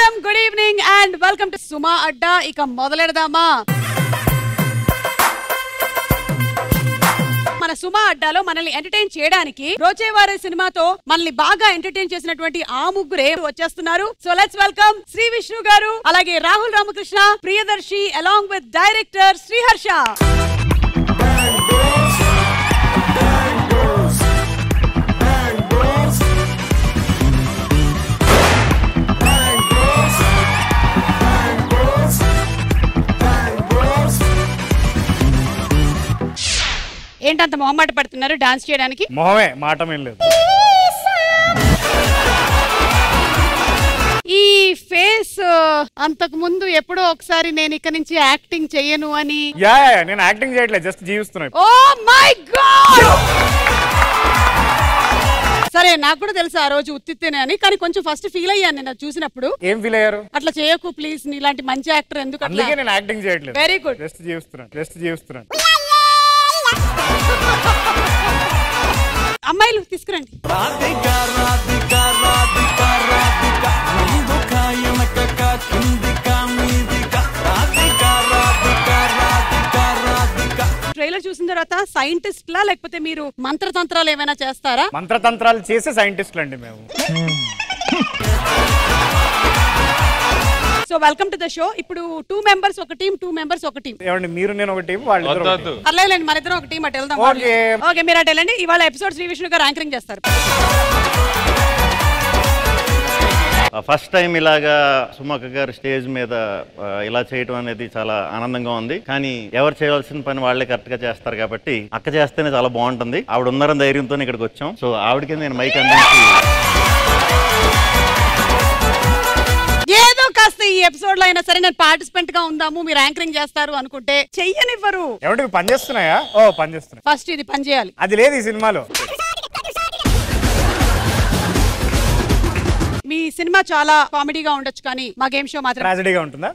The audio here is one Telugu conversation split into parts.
నమస్కారం, good evening and welcome to Suma Adda. ఇక మొదలెడదామా? మన సుమా అడ్డాలో మనల్ని ఎంటర్టైన్ చేయడానికి రోజేవారే సినిమాతో మనల్ని బాగా ఎంటర్టైన్ చేసినటువంటి ఆ ముగ్గురే వచ్చేస్తున్నారు. So let's welcome Sree Vishnu గారు, అలాగే Rahul Ramakrishna, Priyadarshi along with director Sriharsha. ఏంటంత మొహమాట పడుతున్నారు డాన్స్ చేయడానికి? మొహమే, మాటమేం లేదు. ఈ ఫేస్ అంతకు ముందు ఎప్పుడో ఒకసారి నేను ఇక నుంచి యాక్టింగ్ చెయ్యను అని. నేను యాక్టింగ్ చేయట్లేదు, జస్ట్ జీవిస్తున్నా. Oh my god! సరే, నాకు కూడా తెలుసు ఆ రోజు ఉత్తిత్తేనే అని, కానీ కొంచెం ఫస్ట్ ఫీల్ అయ్యాను నేను చూసినప్పుడు. ఏం ఫీల్ అయ్యారు? అట్లా చేయకు ప్లీజ్, నీలాంటి మంచి యాక్టర్ ఎందుకు అట్లా? నేను యాక్టింగ్ చేయట్లేదు. వెరీ గుడ్, జస్ట్ జీవిస్తున్నాను. అమ్మాయిలు తీసుకురండి. ట్రైలర్ చూసిన తర్వాత సైంటిస్ట్లా లేకపోతే మీరు మంత్రతంత్రాలు ఏమైనా చేస్తారా? మంత్రతంత్రాలు చేసే సైంటిస్టులు అండి మేము. So welcome to the show. ఇప్పుడు 2 మెంబర్స్ ఒక టీం, 2 మెంబర్స్ ఒక టీం. ఏమండి, మీరు నేను ఒక టీం, వాళ్ళు అర్లేండి, మన ఇద్దరం ఒక టీం. అటు వెళ్దాం. ఓకే, మీరు అటు వెళ్ళండి. ఇవాళ ఎపిసోడ్ శ్రీ విష్ణు గారు యాంకరింగ్ చేస్తారు. ఫస్ట్ టైం ఇలాగా సుమక్క గారు స్టేజ్ మీద ఇలా చేయడం అనేది చాలా ఆనందంగా ఉంది. కానీ ఎవరు చేయాల్సిన పని వాళ్ళే కరెక్ట్ గా చేస్తారు కాబట్టి అక్క చేస్తేనే చాలా బాగుంటుంది. ఆవిడ ఉన్నారని ధైర్యంతో ఇక్కడికి వచ్చాం. సో ఆవిడకి నేను మైక్ అందించి ఏదో కాస్త ఈ ఎపిసోడ్ లో అయినా సరే నేను పార్టిసిపెంట్ గా ఉందాము, మీరు యాంకరింగ్ చేస్తారు అనుకుంటే చెయ్యనివ్వరు. ఏమంటే పని చేస్తున్నాయా? పని చేస్తున్నాయి. ఫస్ట్ ఇది పని చేయాలి. అది లేదు ఈ సినిమాలో. మీ సినిమా చాలా కామెడీగా ఉండొచ్చు, కానీ మా గేమ్ షో మాత్రం ట్రాజెడీగా ఉంటుందా?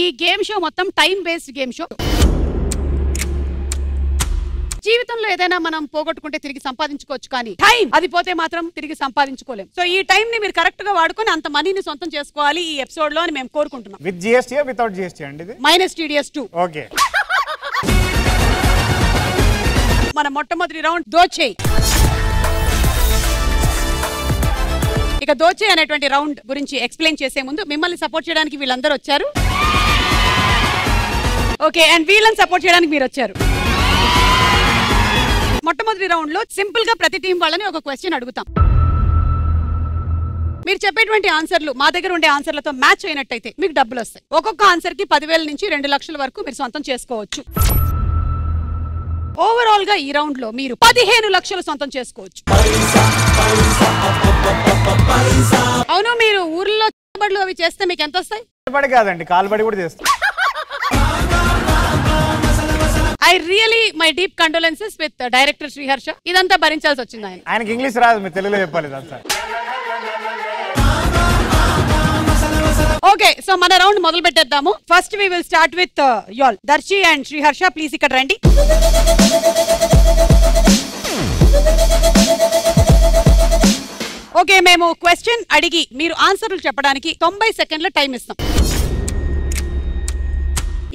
ఈ గేమ్ షో మొత్తం టైం బేస్డ్ గేమ్ షో. జీవితంలో ఏదైనా మనం పోగొట్టుకుంటే తిరిగి సంపాదించుకోవచ్చు, కానీ టైం అది పోతే మాత్రం తిరిగి సంపాదించుకోలేం. సో ఈ టైం ని మీరు కరెక్ట్ గా వాడుకొని అంత మనీని సొంతం చేసుకోవాలి ఈ ఎపిసోడ్ లో అని మేము కోరుకుంటున్నాం. విత్ జిఎస్టీ వితౌట్ జిఎస్టీ అండి ఇది? -TDS2. ఓకే. మన మొట్టమొదటి రౌండ్ దోచేయ్. ఇక దోచేయ్ అనేటువంటి రౌండ్ గురించి ఎక్స్ప్లెయిన్ చేసే ముందు మిమ్మల్ని సపోర్ట్ చేయడానికి వీళ్ళందరూ వచ్చారు. ఓకే, అండ్ వీళ్ళని సపోర్ట్ చేయడానికి మీరు వచ్చారు. మొట్టమొదటి రౌండ్ లో సింపుల్ గా ప్రతి టీం వాళ్ళని ఒక క్వశ్చన్ అడుగుతాం. మీరు చెప్పేటువంటి ఆన్సర్లు మా దగ్గర ఉండే ఆన్సర్లతో మ్యాచ్ అయినట్టయితే మీకు డబ్బులు వస్తాయి. ఒక్కొక్క ఆన్సర్ కి 10,000 నుంచి 2 లక్షల వరకు మీరు సొంతం చేసుకోవచ్చు. ఓవరాల్ గా ఈ రౌండ్ లో మీరు 15 లక్షలు సొంతం చేసుకోవచ్చు. అవును, మీరు ఊర్లో బడులు అవి చేస్తే మీకు ఎంత వస్తాయి? బడి కాదండి, కాలుబడి కూడా చేస్తాం. I really my deep condolences with director Sriharsha. ఇదంతా భరించాల్సి వచ్చింది. ఆయనకి ఇంగ్లీష్ రాదు, మీరు తెలుగులో చెప్పాలి ఇదంతా. ఓకే, సో మన రౌండ్ మొదలు పెట్టేద్దాము. First we will start with y'all. Darshi and Sriharsha, please ఇక్కడ రండి. ఓకే, మేము క్వశ్చన్ అడిగి మీరు ఆన్సర్లు చెప్పడానికి 90 సెకండ్ల టైం ఇస్తాం.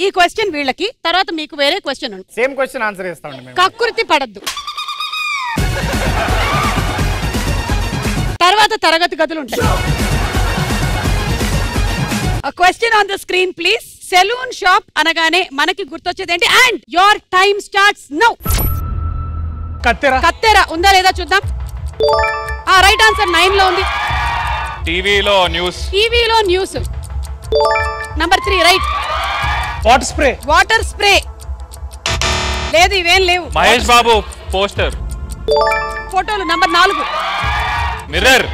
ఈ క్వశ్చన్ వీళ్ళకి, తర్వాత మీకు వేరే క్వశ్చన్ ఉంది. సేమ్ క్వశ్చన్ ఆన్సర్ చేస్తామండి మేము. కక్కుర్తి పడద్దు. తర్వాత తరగతి గదులు ఉంటాయి. Question on the screen please. Saloon shop అనగానే మనకి గుర్తొచ్చేది ఏంటి? And your time starts now. కత్తెర ఉందా లేదా చూద్దాం. రైట్ ఆన్సర్ 9 లో ఉంది. టీవీలో news. Number 3 right. Water spray లేదు, ఇవేం లేవు. మహేష్ బాబు పోస్టర్. ఫోటోలు number 4. Mirror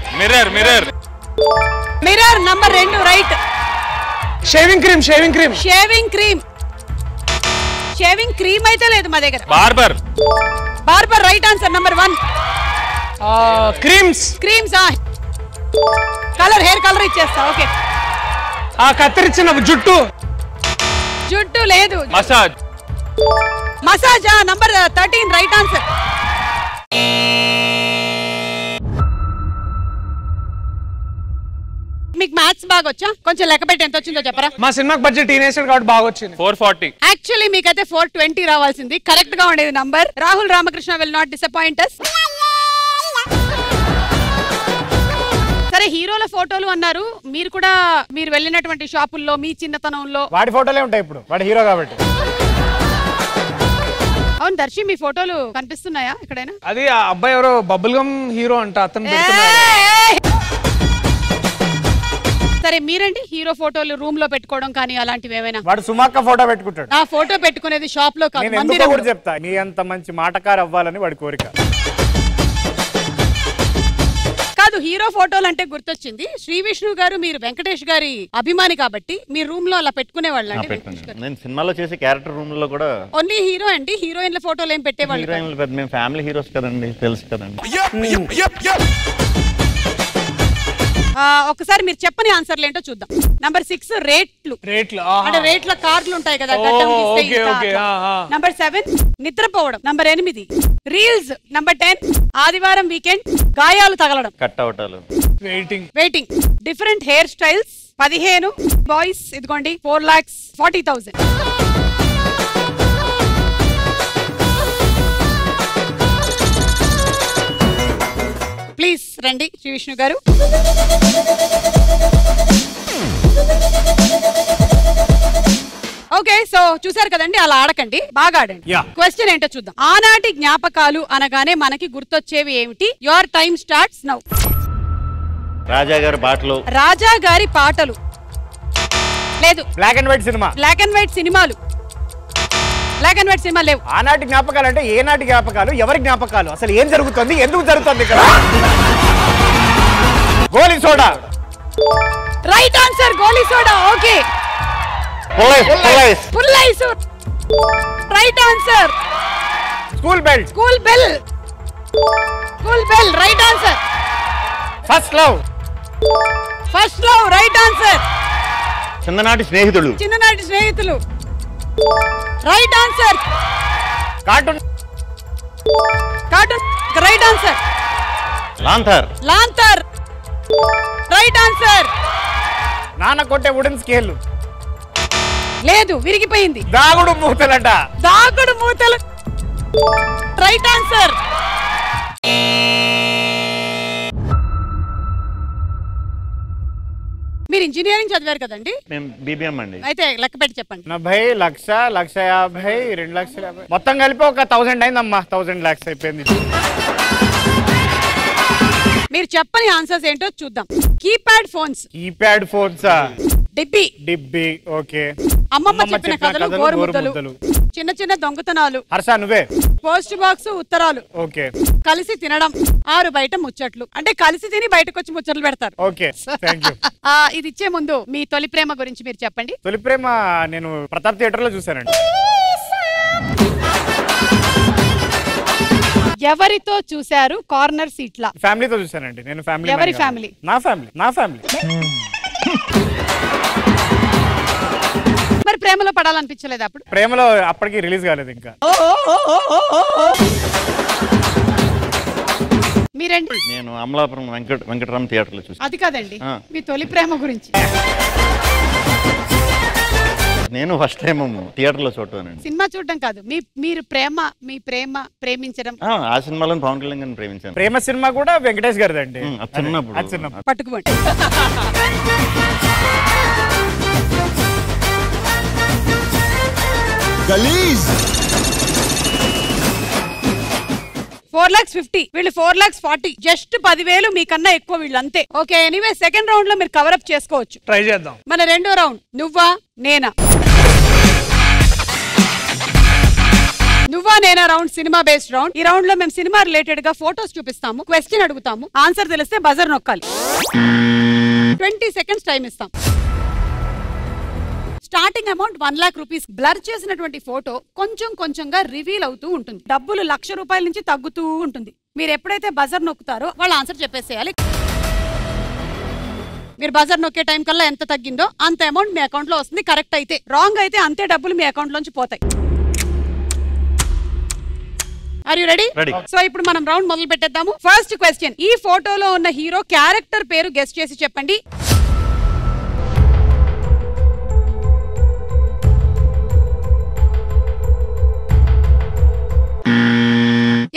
number 2 right. Shaving cream అయితే లేదు మా దగ్గర. Barber right answer number 1. Creams hair colour ఇచ్చేస్తా. ఓకే, కత్తిరించిన జుట్టు లేదు. Massage number 13 right answer. మీకు మ్యాథ్స్ బాగా వచ్చా? కొంచెం లెక్క పెట్టి ఎంత వచ్చిందో చెప్పరా? మా సినిమాకి బడ్జెట్ టీనేజ్ కాబట్టి బాగా వచ్చింది. 440. యాక్చువల్లీ మీకైతే 420 రావాల్సింది. కరెక్ట్ గా ఉండేది number. Rahul Ramakrishna will not disappoint us. సరే, హీరోల ఫోటోలు అన్నారు. మీరు కూడా మీరు వెళ్ళినటువంటి షాపుల్లో మీ చిన్నతనంలో వాడి ఫోటోలే ఉంటాయి ఇప్పుడు, వాడి హీరో కాబట్టి. అవును దర్శి, మీ ఫోటోలు కనిపిస్తున్నాయా ఎక్కడైనా? అది ఆ అబ్బాయి ఎవరో బబుల్ గమ్ హీరో అంట, అతను సరే మీరండి, హీరో ఫోటోలు రూమ్ లో పెట్టుకోవడం కానీ అలాంటివి ఏమైనా? వాడు సుమాక్క ఫోటో పెట్టుకుంటాడు. ఆ ఫోటో పెట్టుకునేది షాప్ లో కాదు, నేను ఎందుకో కూడా చెప్తా, నీ అంత మంచి మాటకారు అవ్వాలని వాడి కోరిక. కాదు, హీరో ఫోటోలు అంటే గుర్తొచ్చింది. శ్రీ విష్ణు గారు మీరు వెంకటేష్ గారి అభిమాని కాబట్టి మీ రూమ్ లో అలా పెట్టుకునేవాళ్ళు అండి? నేను సినిమాలో చేసే క్యారెక్టర్ రూమ్ లో కూడా ఓన్లీ హీరో అండి, హీరోయిన్ల ఫోటోలు ఏం పెట్టేవాళ్ళు? హీరోయిన్లు పెద్ద, మేము ఫ్యామిలీ హీరోస్ కదండి, తెలుసు కదండి. ఒకసారి మీరు చెప్పని ఆన్సర్లు ఏంటో చూద్దాం. నంబర్ 6 రేట్లు. అంటే రేట్ల కార్లు ఉంటాయి కదా, నంబర్ 7 నిద్రపోవడం, నంబర్ 8 రీల్స్, నంబర్ 10 ఆదివారం వీకెండ్, గాయాలు తగలడం, కట్ అవటాలు, waiting, different hair styles, 15 boys, ఇదిగోండి 4,40,000. ప్లీజ్ రండి శ్రీ విష్ణు గారు. ఓకే, సో చూసారు కదండి, అలా ఆడకండి, బాగా ఆడండి. క్వశ్చన్ ఏంటో చూద్దాం. ఆనాటి జ్ఞాపకాలు అనగానే మనకి గుర్తొచ్చేవి ఏమిటి? Your time starts now. Raja గారి పాటలు. రాజా గారి పాటలు లేదు. Black and white cinema. Black and white సినిమాలు. బ్లాక్ అండ్ వైట్ సినిమా లేవు. ఆనాటి జ్ఞాపకాలు అంటే ఏనాటి జ్ఞాపకాలు, ఎవరి జ్ఞాపకాలు, అసలు ఏం జరుగుతుంది, ఎందుకు జరుగుతుంది ఇక్కడ? గోలీ సోడా. రైట్ ఆన్సర్, గోలీ సోడా. ఓకే, పుల్లైస్. Right answer. School bell. School bell. School bell. Right answer. First love. First love. Right answer. చిన్ననాటి స్నేహితులు. చిన్ననాటి స్నేహితులు. Right answer. Cartoon. Cartoon. Right answer. లాంథర్. లాంథర్. Right answer. నాన్న కొట్టే వుడెన్ స్కేల్. లేదు, విరిగిపోయింది. దాగుడు మూతలట. దాగుడు మూతలు. Right answer. మీరు ఇంజనీరింగ్ చదివారు కదండి? మేము బీబీఎం అండి. అయితే లెక్క పెట్టి చెప్పండి. 90, 1,00,000, 1,50,000, 2,50,000 మొత్తం కలిపి ఒక 1000 అయిందమ్మా. 1000 lakhs అయిపోయింది. మీరు చెప్పని ఆన్సర్స్ ఏంటో చూద్దాం. Keypad phones. కీప్యాడ్ ఫోన్సా? డిబ్బి. డిబ్బి. ఓకే. అమ్మమ్మ చెప్పిన కథలు, గోరుముద్దలు, చిన్న చిన్న దొంగతనాలు. హర్ష నువ్వే. పోస్ట్ బాక్స్, ఉత్తరాలు. ఓకే. కలిసి తినడం, 6 బయట ముచ్చట్లు. అంటే కలిసి తిని బయటకు వచ్చి ముచ్చట్లు పెడతారు. Okay, thank you. ఇది ఇచ్చే ముందు మీ తొలి ప్రేమ గురించి మీరు చెప్పండి. తొలి ప్రేమ నేను ప్రతాప్ థియేటర్ లో చూసానండి. ఎవరితో చూశారు? కార్నర్ సీట్ల. ఫ్యామిలీతో చూసానండి నేను. ఫ్యామిలీ. ఎవరి ఫ్యామిలీ? నా ఫ్యామిలీ. నా ఫ్యామిలీ. మరి ప్రేమలో పడాలనిపించలేదు అప్పుడు? ప్రేమలో అప్పటికి రిలీజ్ కాలేదు ఇంకా. మీరండి? నేను అమలాపురం వెంకటరామ థియేటర్ లో చూసాను. అది కాదండి, మీ తొలి ప్రేమ గురించి. నేను ఫస్ట్ టైం థియేటర్ లో చూడటానండి. సినిమా చూడడం కాదు, మీరు మీ ప్రేమించడం. ఆ సినిమాలో పవన్ కళ్యాణ్ గారిని ప్రేమించాను. ప్రేమ సినిమా కూడా వెంకటేష్ గారిది అండి. చిన్నప్పుడు పట్టుకుపోండి. గలీజ్. 4,50,000 వీళ్ళు 4,40,000. జస్ట్ 10,000 మీకన్నా ఎక్కువ వీళ్ళు, అంతే. ఓకే, ఎనీవే సెకండ్ రౌండ్ లో మీరు కవర్ అప్ చేసుకోవచ్చు. ట్రై చేద్దాం. మన రెండో రౌండ్ నువ్వా నేనా. నువ్వా నేనా రౌండ్ సినిమా బేస్డ్ రౌండ్. ఈ రౌండ్ లో మేము సినిమా రిలేటెడ్ గా ఫోటోస్ చూపిస్తాము, క్వశ్చన్ అడుగుతాము, ఆన్సర్ తెలిస్తే బజర్ నొక్కాలి. 20 seconds టైం ఇస్తాం. Starting amount 1 lakh rupees. Blur చేసినటువంటి ఫోటో కొంచెం కొంచెంగా రివీల్ అవుతూ ఉంటుంది. డబ్బులు 1,00,000 రూపాయల నుంచి తగ్గుతూ ఉంటుంది. మీరు ఎప్పుడైతే బజర్ నొక్కుతారో వాళ్ళు ఆన్సర్ చెప్పేసేయాలి. మీరు బజర్ నొక్కే టైం కల్లా ఎంత తగ్గిందో అంత అమౌంట్ మీ అకౌంట్ లో వస్తుంది. కరెక్ట్ అయితే, రాంగ్ అయితే అంతే డబ్బులు మీ అకౌంట్ లోంచి పోతాయి. Are you ready? సో ఇప్పుడు మనం రౌండ్ మొదలు పెట్టేద్దాము. ఫస్ట్ క్వశ్చన్, ఈ ఫోటోలో ఉన్న హీరో క్యారెక్టర్ పేరు గెస్ చేసి చెప్పండి.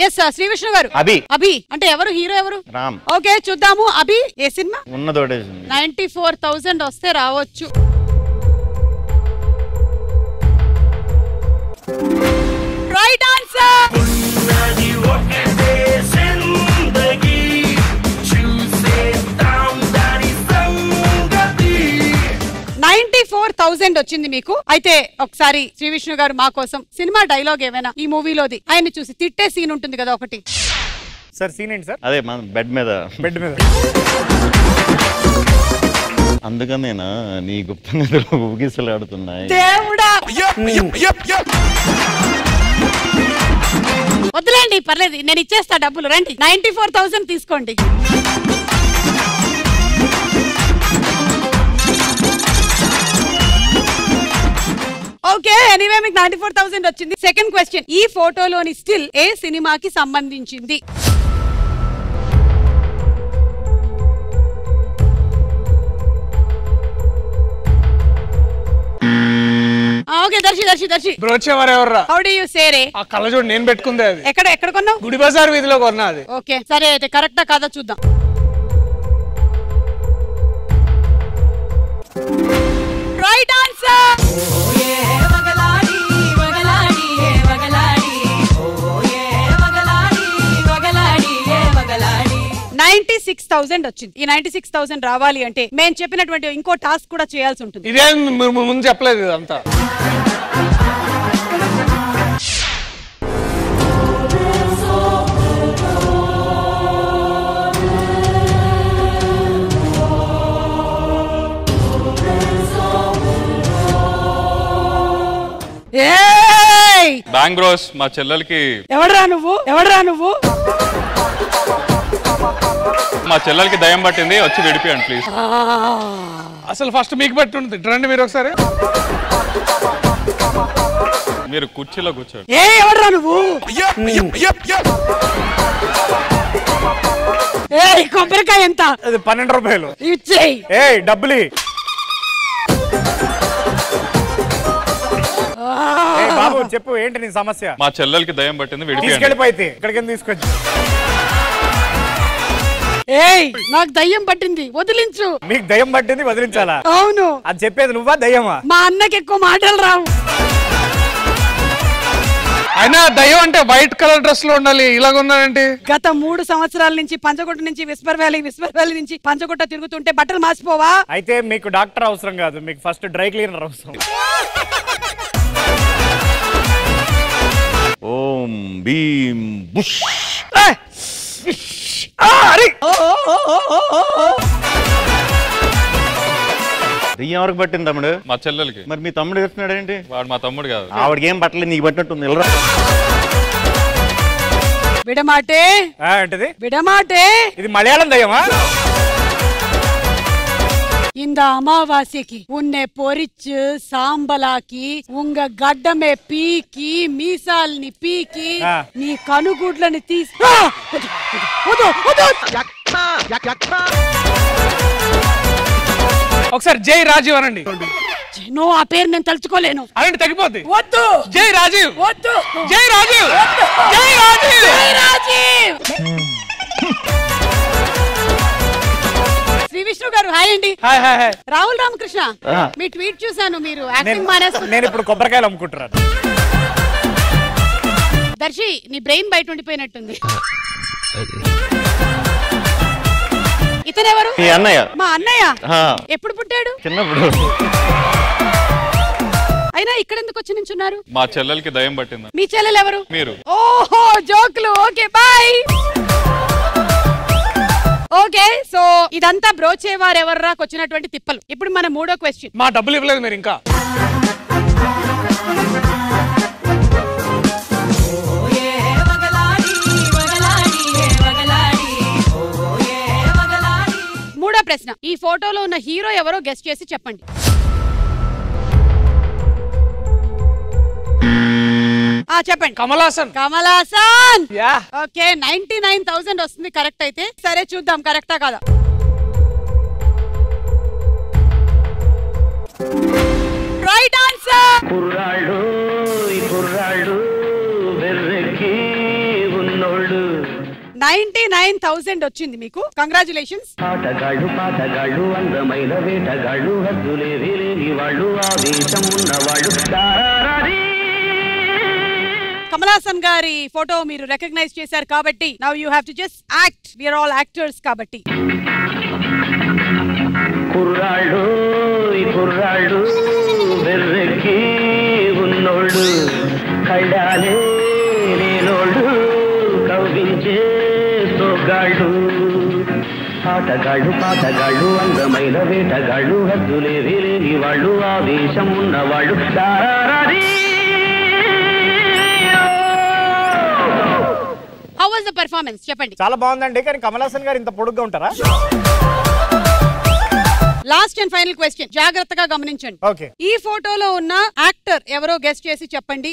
ఎస్ శ్రీ విష్ణు గారు. అభి. అభి అంటే ఎవరు? హీరో ఎవరు? రామ్. ఓకే చూద్దాము. అభి ఏ సినిమా? ఉన్నదోడేసింది. 94,000 వస్తే రావచ్చు. Right answer. 94,000 వచ్చింది మీకు. అయితే ఒకసారి శ్రీ విష్ణు గారు మా కోసం సినిమా డైలాగ్ ఏమైనా ఈ మూవీలోది ఆయన చూసి తిట్టే సీన్ ఉంటుంది కదా ఒకటి. సార్ సీన్ ఏంటి సార్? అదే మన బెడ్ మీద అందుకనేనా నీ గుప్త నిధులు ఊగిసలాడుతున్నాయి. దేవుడా వద్దులేండి పర్లేదు, నేను ఇచ్చేస్తా డబ్బులు. రండి 94,000 తీసుకోండి. ఓకే ఎనీవే మీకు 94,000 వచ్చింది. సెకండ్ క్వశ్చన్, ఈ ఫోటోలోని స్టిల్ ఏ సినిమాకి సంబంధించింది? Okay Darshi Brochevarevarura? How do you say రే? ఆ కళ్ళజోడు నేను పెట్టుకుందే. అది ఎక్కడ కొన్నావు? గుడి బజార్ వీధిలో కొన్నా అది. ఓకే సరే అయితే కరెక్టా కాదా చూద్దాం. Right answer. 96,000 వచ్చింది. ఈ 96,000 రావాలి అంటే మేము చెప్పినటువంటి ఇంకో టాస్క్ కూడా చేయాల్సి ఉంటుంది. ఇదే ముందు చెప్పలేదు అంతా. బ్యాంక్ బ్రోస్ మా చెల్లెలకి. ఎవడరా నువ్వు? మా చెల్లెలకి దయ్యం పట్టింది, వచ్చి విడిపియండి ప్లీజ్. అసలు ఫస్ట్ మీకు పట్టి ఉంటుంది. రండి మీరు ఒకసారి. మీరు కుర్చీలో కూర్చోండి. ఎవడరా నువ్వు? కొబ్బరికాయ ఎంత? అది 12 రూపాయలు. ఇచ్చేయి. డబ్బులు బాబు చెప్పు, ఏంటి నీ సమస్య? మా చెల్లెలకి దయ్యం పట్టింది, విడిపియండి. తీసుకెళ్ళిపోతే ఇక్కడికి తీసుకొచ్చి. నాకు దయ్యం పట్టింది, వదిలించు. మీకు దయ్యం పట్టింది, వదిలించాలా? అవును. అది చెప్పేది నువ్వా దయ్యమా? మా అన్నకి ఎక్కువ మాటలు రావు. అయినా దయ్యం అంటే వైట్ కలర్ డ్రెస్ లో ఉండాలి, ఇలాగ ఉన్నారంటే. గత 3 సంవత్సరాల నుంచి పంచగుట్ట నుంచి విస్పర్ వ్యాలీ నుంచి పంచగుట్ట తిరుగుతుంటే బట్టలు మార్చిపోవా? అయితే మీకు డాక్టర్ అవసరం కాదు, మీకు ఫస్ట్ డ్రై క్లీనర్ అవసరం. ఓం భీం బుష్. దెయ్యం ఎవరికి పట్టింది తమ్ముడు? మా చెల్లెలకి. మరి మీ తమ్ముడు చెప్తున్నాడు ఏంటి? వాడు మా తమ్ముడు కాదు. ఆవిడకి ఏం పట్టలేదు, నీకు పట్టినట్టుంది. విడమాటే ఏంటిది? విడమాటే. ఇది మలయాళం దయ్యమా? இந்த அமாவாசைக்கு உன்னை பொறிச்சு சாம்பலாக்கி உங்க గడ్డమే పీకి మీసాల్ని పీకి నీ కనుగుడ్లని తీసి ఒకసారి జై రాజీవ్ అనండి. నువ్వు ఆ పేరు నేను తలుచుకోలేను. అలాంటి తగ్గిపోద్ది. వద్దు. జై రాజీవ్. వద్దు. జై రాజీవ్. జై రాజీవ్. జై రాజీవ్. శ్రీ విష్ణు గారు హాయ్ అండి. హాయ్. రాహుల్ రామకృష్ణ మీ ట్వీట్ చూసాను, మీరు యాక్టింగ్ మానేస్తున్నారు. నేను ఇప్పుడు కొబ్బరికాయలు అమ్ముకుంటున్నాను. దర్శి నీ బ్రెయిన్ బయట ఉండిపోయినట్టుంది. ఇతనెవరు? మీ అన్నయ్య. మా అన్నయ్య. ఎప్పుడు పుట్టాడు? చిన్నప్పుడు. అయినా ఇక్కడ ఎందుకు వచ్చి నించున్నారు? మా చెల్లెలకి దయ్యం పట్టింది. మీ చెల్లెలు ఎవరు? మీరు. ఓహో జోకులు. Okay bye. ఓకే సో ఇదంతా బ్రోచేవారెవర్రాకు వచ్చినటువంటి తిప్పలు. ఇప్పుడు మన మూడో క్వశ్చన్. మా డబ్బులు ఇవ్వలేదు మీరు ఇంకా. మూడో ప్రశ్న, ఈ ఫోటోలో ఉన్న హీరో ఎవరో గెస్ చేసి చెప్పండి. చెప్పండి. కమల్ హాసన్. ఓకే 99,000 వస్తుంది కరెక్ట్ అయితే. సరే చూద్దాం కరెక్టా కాదా. Right answer. కుర్రాళ్ళు వెర్రెకి ఉన్నోళ్ళు 99,000 వచ్చింది మీకు. కంగ్రాచులేషన్స్. ఆటగాళ్ళు పాటగాళ్ళు అందమైన వేటగాళ్ళు హద్దులే వేలేని వాళ్ళు ఆవేశం ఉన్నవాళ్ళు. కమల్ హాసన్ గారి ఫోటో మీరు రికగ్నైజ్ చేశారు కాబట్టి now you have to just act. We are all actors కాబట్టి. కుర్రాళ్ళు కుర్రాళ్ళు వెర్రెక్కి ఉన్నోళ్ళు కళ్ళాలే లేనోళ్ళు కవ్వించే సోగాళ్ళు. ఆటగాళ్ళు పాటగాళ్ళు అందమైన వేటగాళ్ళు హద్దులే వేలేని వాళ్ళు ఆవేశం ఉన్నవాళ్ళు. హౌ వాస్ ద పెర్ఫార్మెన్స్ చెప్పండి. చాలా బాగుందండి, కానీ కమల్ హాసన్ గారు ఇంత పొడుగ్గా ఉంటారా? లాస్ట్ అండ్ ఫైనల్ క్వశ్చన్, జాగ్రత్తగా గమనించండి. ఓకే. ఈ ఫోటోలో ఉన్న యాక్టర్ ఎవరో గెస్ట్ చేసి చెప్పండి.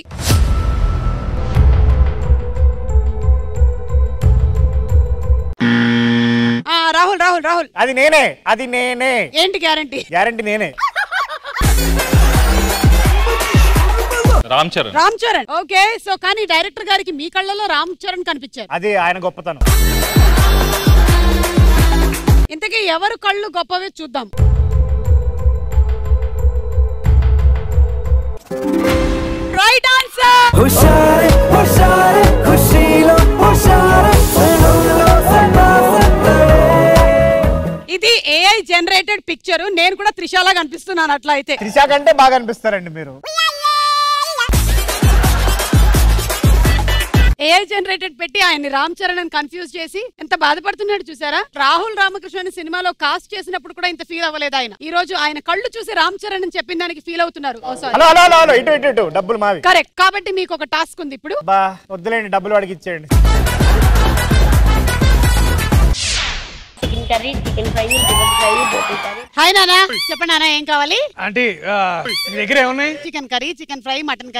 రాహుల్ రాహుల్ రాహుల్. అది నేనే. ఏంటి గ్యారంటీ? గ్యారంటీ నేనే. రామ్ చరణ్. రామ్ చరణ్. ఓకే. సో కానీ డైరెక్టర్ గారికి మీ కళ్ళలో రామ్ చరణ్ కనిపించారు. అది ఆయన గొప్పతనం. ఇంతకీ ఎవరు కళ్ళు గొప్పవే చూద్దాం. Right answer. ఇది ఏఐ జనరేటెడ్ పిక్చర్. నేను కూడా త్రిషాలా కనిపిస్తున్నాను అట్లా అయితే. త్రిషా కంటే బాగా అనిపిస్తారండి మీరు. ఏఐ జనరేటెడ్ పెట్టి ఆయన్ని రామ్ చరణ్ అని కన్ఫ్యూజ్ చేసి ఎంత బాధపడుతున్నాడు చూసారా. రాహుల్ రామకృష్ణ సినిమాలో కాస్ట్ చేసినప్పుడు కూడా ఇంత ఫీల్ అవ్వలేదు ఆయన. ఈ రోజు ఆయన కళ్ళు చూసి రామ్ చరణ్ అని చెప్పిన దానికి ఫీల్ అవుతున్నారు. ఇటు డబ్బులు మావి. కరెక్ట్. కాబట్టి మీకు ఒక టాస్క్ ఉంది ఇప్పుడు. వద్దులేండి, డబ్బులు వాడికి ఇచ్చేయండి. Chicken curry, chicken fry, chicken fry, బోటి కర్రీ. హాయ్ నానా, చెప్పండి నానా ఏం కావాలి? ఆంటీ మీ దగ్గర ఏమున్నాయి? Chicken curry, chicken fry, mutton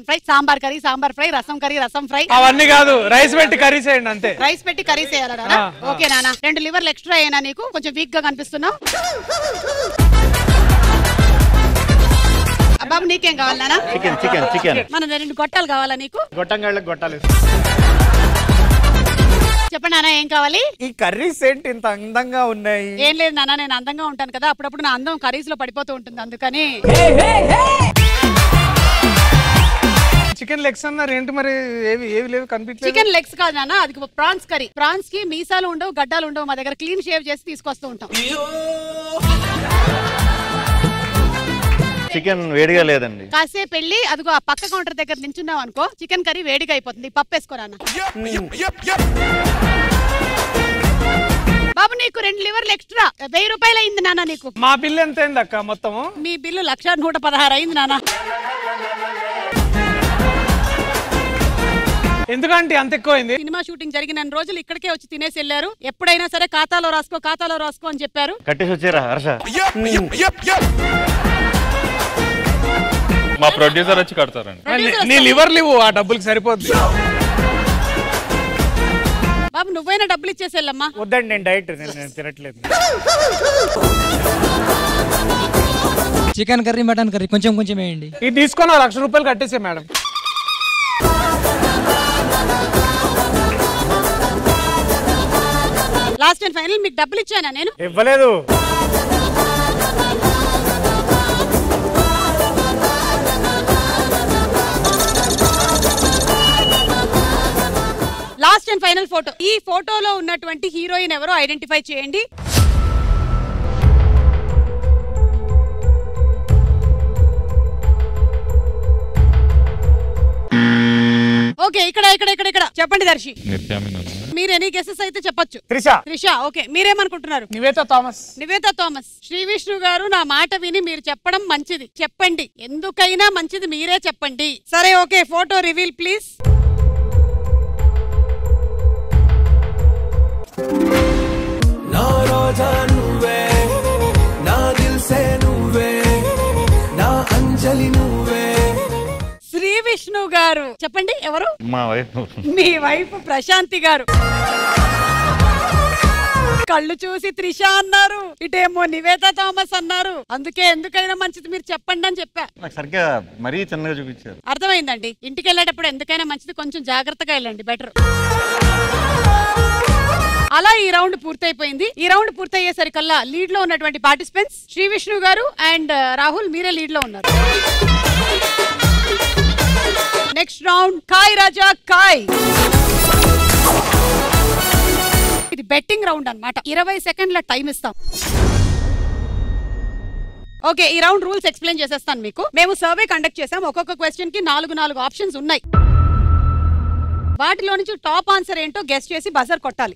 fry, sambar curry, sambar fry, రసం కర్రీ, రసం ఫ్రై. అవన్నీ కాదు, రైస్ పెట్టి కర్రీ చేయండి అంతే. రైస్ పెట్టి కర్రీ చేయాలా నానా? ఓకే నానా. 2 లివర్లు ఎక్స్ట్రా అయినా నీకు కొంచెం వీక్ గా కనిపిస్తున్నావు. బాబు నీకేం కావాలి నానా? చికెన్. మన 2 గొట్టాలు కావాలా నీకు? గొట్టంగాళ్ళకి గొట్టాలి. చెప్పండి నాన్న ఏం కావాలి? ఈ కర్రీస్ ఏంటి ఇంత అందంగా ఉన్నాయి? ఏం లేదు నాన్న, నేను అందంగా ఉంటాను కదా, అప్పుడప్పుడు నా అందం కర్రీస్ లో పడిపోతూ ఉంటుంది, అందుకని. చికెన్ లెగ్స్ అన్నారు ఏంటి మరి? ఏవి లేవు కనిపించలేదు. చికెన్ లెగ్స్ కాదు నాన్న, అది ప్రాన్స్ కర్రీ. ప్రాన్స్ కి మీసాలు ఉండవు, గడ్డాలు ఉండవు, మా దగ్గర క్లీన్ షేవ్ చేసి తీసుకొస్తూ ఉంటాం. చికెన్ వేడిగా లేదండి. కాసేపు వెళ్ళి అదిగో ఆ పక్క కౌంటర్ దగ్గర నించున్నావు అనుకో, చికెన్ కర్రీ వేడిగా అయిపోతుంది. పప్పు వేసుకోరా బాబు. నీకు 2 లివర్లు ఎక్స్ట్రా 1000 రూపాయలు అయింది నాన్న నీకు. మా బిల్లు ఎంత అయింది అక్క మొత్తం? మీ బిల్లు 1,116 అయింది నాన్న. ఎందుకంటే అంత ఎక్కువ అయింది? సినిమా షూటింగ్ జరిగిన రోజులు ఇక్కడికే వచ్చి తినేసి వెళ్ళారు. ఎప్పుడైనా సరే ఖాతాలో రాసుకో అని చెప్పారు. కట్టేసి వచ్చారా హర్ష? మా ప్రొడ్యూసర్ వచ్చి కడతారండి. నీ లివర్ లివు, ఆ డబ్బులకి సరిపోద్ది. బాబు నువ్వైనా డబ్బులు ఇచ్చేసి వెళ్ళమ్మా. వద్దండి, నేను డైట్, నేను తినట్లేదు. చికెన్ కర్రీ, మటన్ కర్రీ కొంచెం వేయండి. ఇది తీసుకొని 1,00,000 రూపాయలు కట్టేసే మేడం. లాస్ట్ అండ్ ఫైనల్ మీకు డబ్బులు ఇచ్చానా నేను? ఇవ్వలేదు. Last and final photo. ఈ ఫోటోలో ఉన్నటువంటి హీరోయిన్ ఎవరో ఐడెంటిఫై చేయండి. ఓకే, ఇక్కడ చెప్పండి దర్శి. మీరు ఎనీ గెసెస్ అయితే చెప్పొచ్చు. త్రిష. ఓకే, మీరేమనుకుంటున్నారు? నివేతా థామస్. శ్రీ విష్ణు గారు, నా మాట విని మీరు చెప్పడం మంచిది. చెప్పండి, ఎందుకైనా మంచిది మీరే చెప్పండి. సరే ఓకే, ఫోటో రివీల్ ప్లీజ్. నా రోజా నువ్వే, నా దిల్ సే నువ్వే, నా అంజలి నువ్వే. శ్రీ విష్ణు గారు చెప్పండి ఎవరు? మా వైఫ్. మీ వైఫ్ ప్రశాంతి గారు. కళ్ళు చూసి త్రిష అన్నారు, ఇటేమో నివేతా థామస్ అన్నారు. అందుకే ఎందుకైనా మంచిది మీరు చెప్పండి అని చెప్పా. నాకు సరిగ్గా మరీ చిన్నగా చూపించారు. అర్థమైందండి. ఇంటికి వెళ్ళేటప్పుడు ఎందుకైనా మంచిది కొంచెం జాగ్రత్తగా వెళ్ళండి, బెటర్. అలా ఈ రౌండ్ పూర్తయిపోయింది. ఈ రౌండ్ పూర్తయ్యేసరికల్లా లీడ్ లో ఉన్నటువంటి పార్టిసిపెంట్స్ శ్రీ విష్ణు గారు అండ్ రాహుల్ మీరే లీడ్ లో ఉన్నారు. నెక్స్ట్ రౌండ్ కాయ్ రాజా కాయ్. ఇది బెట్టింగ్ రౌండ్ అన్నమాట. 20 సెకండ్ల టైం ఇస్తాం. ఓకే, ఈ రౌండ్ రూల్స్ ఎక్స్ప్లెయిన్ చేసేస్తాను మీకు. మేము సర్వే కండక్ట్ చేసాం. ఒక్కొక్క క్వశ్చన్ కి 4 ఆప్షన్స్ ఉన్నాయి. వాటిలో నుంచి టాప్ ఆన్సర్ ఏంటో గెస్ చేసి బజర్ కొట్టాలి.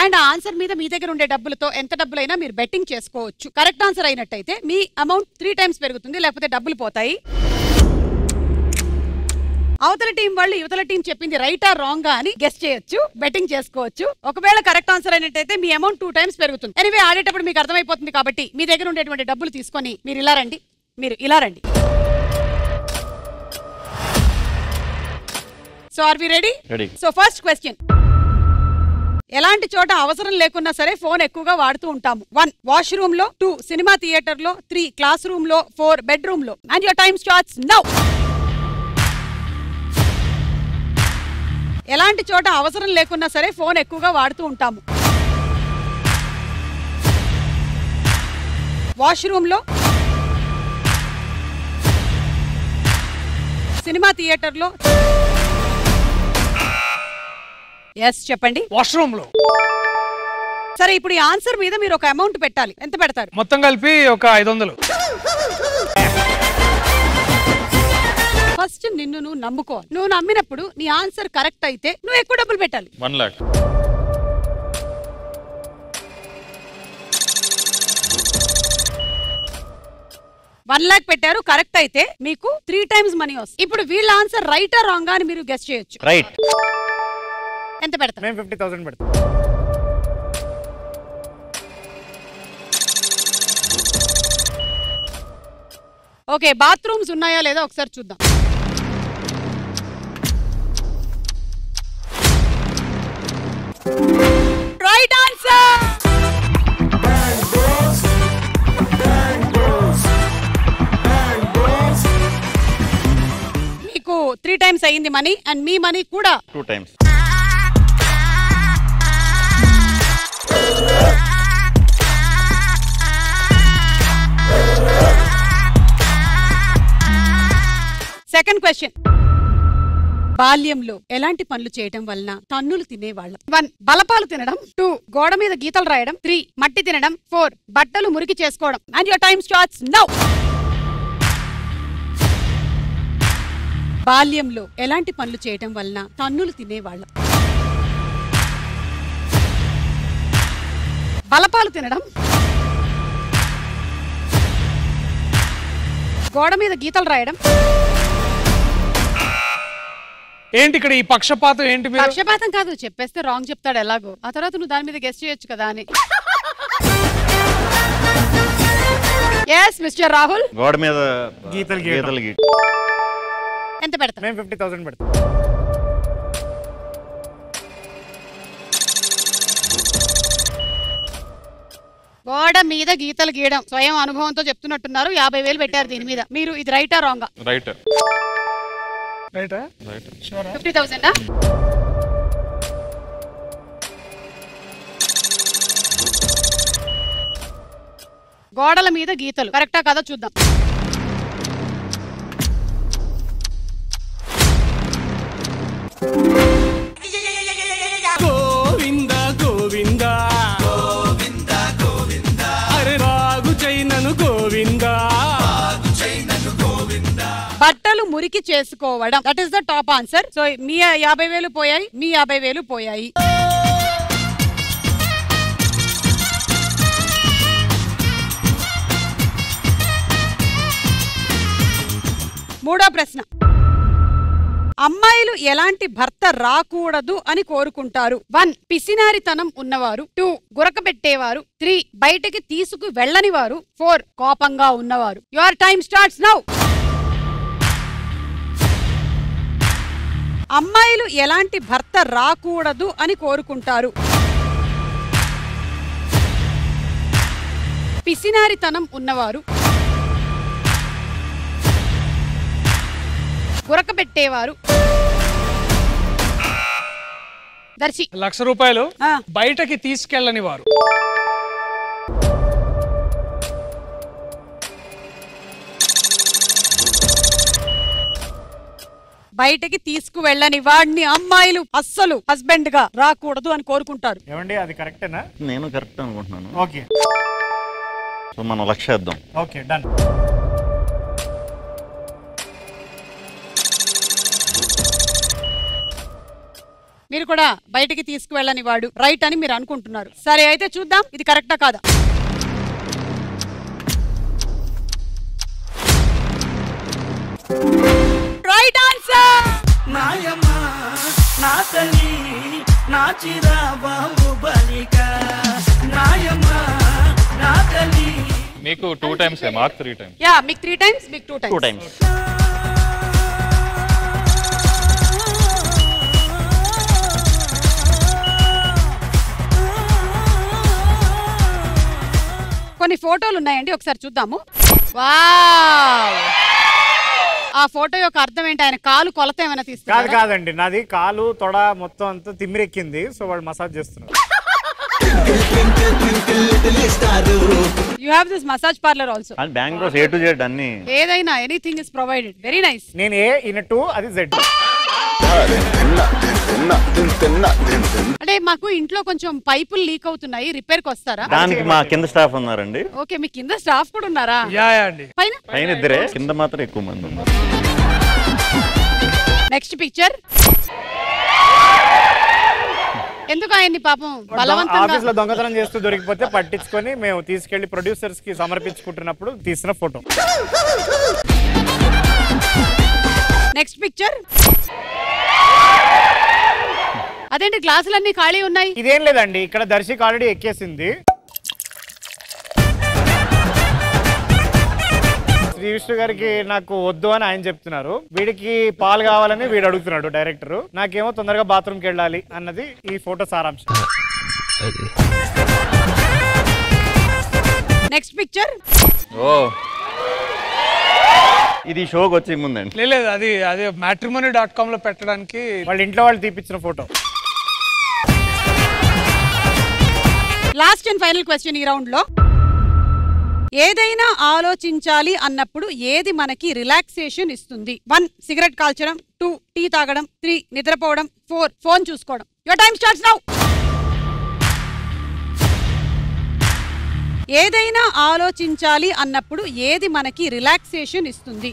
అండ్ ఆ ఆన్సర్ మీద మీ దగ్గర ఉండే డబ్బులతో ఎంత డబ్బులైనా మీరు బెట్టింగ్ చేసుకోవచ్చు. కరెక్ట్ ఆన్సర్ అయినట్టయితే మీ అమౌంట్ 3 టైమ్స్ పెరుగుతుంది, లేకపోతే డబ్బులు పోతాయి. అవతల టీం వాళ్ళు యువతల టీం చెప్పింది రైట్ ఆర్ రాంగ్ గా అని గెస్ చేయొచ్చు, బెట్టింగ్ చేసుకోవచ్చు. ఒకవేళ కరెక్ట్ ఆన్సర్ అయినట్టయితే మీ అమౌంట్ 2 టైమ్స్ పెరుగుతుంది. ఎనివే ఆడేటప్పుడు మీకు అర్థమైపోతుంది కాబట్టి మీ దగ్గర ఉండేటువంటి డబ్బులు తీసుకొని మీరు ఇలా రండి, మీరు ఇలా రండి. So are we ready? So first question. ఎలాంటి చోట అవసరం లేకున్నా సరే ఫోన్ ఎక్కువగా వాడుతూ ఉంటాము? 1 వాష్రూమ్ లో, 2 సినిమా థియేటర్ లో, 3 క్లాస్ రూమ్ లో, 4 బెడ్రూమ్ లో. And your time starts now. ఎలాంటి చోట అవసరం లేకున్నా సరే ఫోన్ ఎక్కువగా వాడుతూ ఉంటాము? వాష్రూమ్ లో, సినిమా థియేటర్ లో. ఎస్ చెప్పండి. వాష్రూమ్ లో. సరే, ఇప్పుడు ఈ ఆన్సర్ మీద మీరు ఒక అమౌంట్ పెట్టాలి. ఎంత పెడతారు? మొత్తం కలిపి ఒక 500. ఫస్ట్ నిన్ను నువ్వు నమ్ముకోవాలి. నువ్వు నమ్మినప్పుడు నీ ఆన్సర్ కరెక్ట్ అయితే నువ్వు ఎక్కువ డబ్బులు పెట్టాలి. 1 lakh. $1 పెట్టారు. కరెక్ట్ అయితే మీకు 3 టైమ్స్ మనీ వస్తుంది. ఇప్పుడు వీళ్ళ ఆన్సర్ రైట్ ఆ రాంగ్ అని మీరు గెస్ చేయొచ్చు. రైట్. ఎంత పెడతారు? మేము 50,000 పెడతాం. ఓకే, బాత్రూమ్స్ ఉన్నాయా లేదా ఒకసారి చూద్దాం. Right answer. మీకు 3 టైమ్స్ అయ్యింది మనీ అండ్ మీ మనీ కూడా 2 టైమ్స్. Second question. బాల్యంలో ఎలాంటి పనులు చేయడం వలన తన్నులు తినేవాళ్ళం? 1 బలపాలు తినడం, 2 గోడ మీద గీతలు రాయడం, 3 మట్టి తినడం, 4 బట్టలు మురికి చేసుకోవడం. And your time starts now. బాల్యంలో ఎలాంటి పనులు చేయడం వలన తన్నులు తినేవాళ్ళం? బలపాలు తినడం, గోడ మీద గీతలు రాయడం. ఏంటి ఇక్కడ ఈ పక్షపాతం ఏంటి? పక్షపాతం కాదు, చెప్పేస్తే రాంగ్ చెప్తాడు ఎలాగో. ఆ తర్వాత నువ్వు దాని మీద గెస్ చేయొచ్చు కదా అని. Yes mister Rahul. గోడ మీద గీతలు ఎంత పెడతాం? మేము 50,000 పెడతాం. గోడ మీద గీతలు గీయడం స్వయం అనుభవంతో చెప్తున్నట్టున్నారు. 50,000 పెట్టారు దీని మీద. మీరు ఇది రైటా రాంగా? రైట్. రైటా? 50,000. గోడల మీద గీతలు కరెక్టా కదా చూద్దాం. గోవింద గోవింద గోవింద గోవింద అరే రాగు చైనను గోవింద బట్టలు మురికి చేసుకోవడం. That is the top answer. So మీ 50,000 పోయాయి, మీ 50,000 పోయాయి. మూడో ప్రశ్న. అమ్మాయిలు ఎలాంటి భర్త రాకూడదు అని కోరుకుంటారు? 1 పిసినారితనం ఉన్నవారు, 2 గురకబెట్టేవారు, 3 బయటకి తీసుకు వెళ్ళని వారు, 4 కోపంగా ఉన్నవారు. Your time starts now. అమ్మాయిలు ఎలాంటి భర్త రాకూడదు అని కోరుకుంటారు? పిసినారితనం ఉన్నవారు, గురకబెట్టేవారు. దర్శి. 1,00,000 రూపాయలు ఆ. బయటకి తీసుకెళ్ళని వారు. బయటకి తీసుకువెళ్ళని వాడిని అమ్మాయిలు అస్సలు హస్బెండ్ గా రాకూడదు అని కోరుకుంటారు. ఏమండి అది కరెక్టేనా? నేను కరెక్ట్ అనుకుంటున్నాను. ఓకే సో మనం 1,00,000 ఇద్దాం. Okay done. మీరు కూడా బయటికి తీసుకువెళ్ళని వాడు రైట్ అని మీరు అనుకుంటున్నారు. సరే అయితే చూద్దాం ఇది కరెక్టా కాదా. Right answer. నాయమ్మా నా తల్లి నా చిరా బాహుబలిక నాయమ్మా నా తల్లి. మీకు 2 times మాకు 3 times. యా మీకు 3 times మీకు 2 times. 2 times. కొన్ని ఫోటోలు ఉన్నాయండి ఒకసారి చూద్దాము. వావ్ ఆ ఫోటో యొక్క అర్థం ఏంటి? ఆయన కాలు కొలత ఏమైనా తీసుకున్నారా? కాదండి నాది కాలు తొడ మొత్తం అంతా తిమ్మిరెక్కింది. సో వాడు మసాజ్ చేస్తున్నాడు. You have this massage parlour also. And Bengaluru A to Z అన్ని ఏదైనా anything is provided. Very nice. నేను ఏ ఈయన 2 అది Z. అంటే మాకు ఇంట్లో కొంచెం పైపులు లీక్ అవుతున్నాయి, రిపేర్ కి వస్తారా? దానికి మా కింద స్టాఫ్ ఉన్నారండి. ఓకే మీ కింద స్టాఫ్ కూడా ఉన్నారా? యా అండి. పైన పైన ఇద్దరే, కింద మాత్రం ఎక్కువ మంది ఉన్నారు. Next picture. ఎందుకు ఆయన్ని పాపం బలవంతంగా ఆఫీస్ లో దొంగతనం చేస్తూ దొరికిపోతే పట్టించుకొని మేము తీసుకెళ్లి ప్రొడ్యూసర్స్ కి సమర్పించుకుంటున్నప్పుడు తీసిన ఫోటో. Next picture. అదేంటి గ్లాసులన్నీ ఖాళీ ఉన్నాయి? ఇదేం లేదండి, ఇక్కడ దర్శికి ఆల్రెడీ ఎక్కేసింది. శ్రీ విష్ణు గారికి నాకు వద్దు అని ఆయన చెప్తున్నారు. వీడికి పాలు కావాలని వీడు అడుగుతున్నాడు డైరెక్టర్. నాకేమో తొందరగా బాత్రూమ్కి వెళ్ళాలి అన్నది ఈ ఫోటో సారాంశం. Next picture. ఓ ఇది షోకి వచ్చే ముందండి. లేదు అది matrimony.com లో పెట్టడానికి వాళ్ళ ఇంట్లో వాళ్ళు తీపిచ్చిన photo. Last and final question ఈ రౌండ్ లో. ఏదైనా ఆలోచించాలి అన్నప్పుడు ఏది మనకి రిలాక్సేషన్ ఇస్తుంది? 1 సిగరెట్ కాల్చడం, 2 టీ తాగడం, 3 నిద్రపోవడం, 4 ఫోన్ చూసుకోవడం. Your time starts now. ఏదైనా ఆలోచించాలి అన్నప్పుడు ఏది మనకి రిలాక్సేషన్ ఇస్తుంది?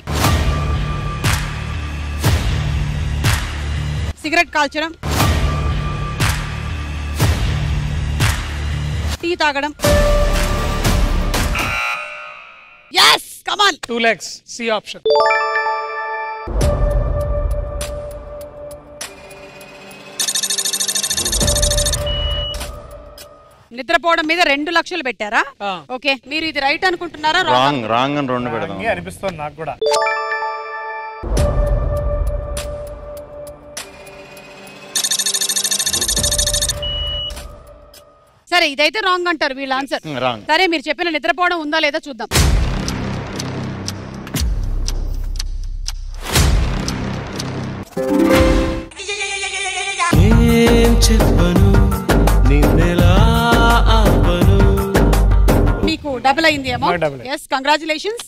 సిగరెట్ కాల్చడం, టీ తాగడం. yes come on 2 lakhs C option. నిద్రపోవడం మీద 2 లక్షలు పెట్టారా? ఓకే మీరు ఇది రైట్ అనుకుంటున్నారా? రాంగ్ అని 2 పెడదాం అనిపిస్తుంది నాకు కూడా. సరే ఇదైతే రాంగ్ అంటారు వీళ్ళ ఆన్సర్. రాంగ్. సరే మీరు చెప్పిన నిద్రపోవడం ఉందా లేదా చూద్దాం. ఏం చెప్పను నిన్నెలా ఆపను. మీకు డబుల్ అయింది ఏమో. మాకు double. yes congratulations.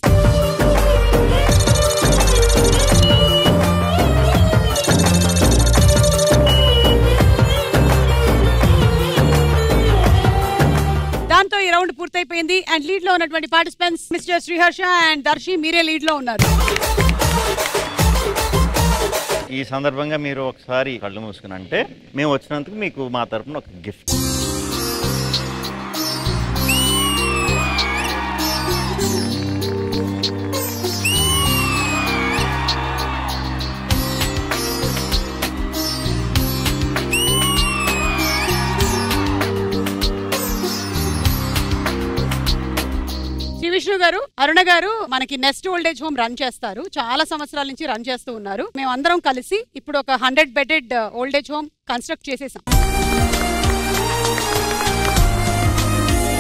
దాంతో ఈ రౌండ్ పూర్తయిపోయింది. అండ్ లీడ్ లో ఉన్నటువంటి participants mister Sriharsha and Darshi మీరే లీడ్ లో ఉన్నారు. ఈ సందర్భంగా మీరు ఒకసారి కళ్ళు మూసుకుని అంటే మేము వచ్చినందుకు మీకు మా తరపున ఒక గిఫ్ట్. విష్ణు గారు, అరుణ గారు మనకి నెస్ట్ ఓల్డేజ్ హోమ్ రన్ చేస్తారు. చాలా సంవత్సరాల నుంచి రన్ చేస్తూ ఉన్నారు. మేము అందరం కలిసి ఇప్పుడు ఒక 100 బెడెడ్ ఓల్డేజ్ హోమ్ కన్స్ట్రక్ట్ చేసేసాం.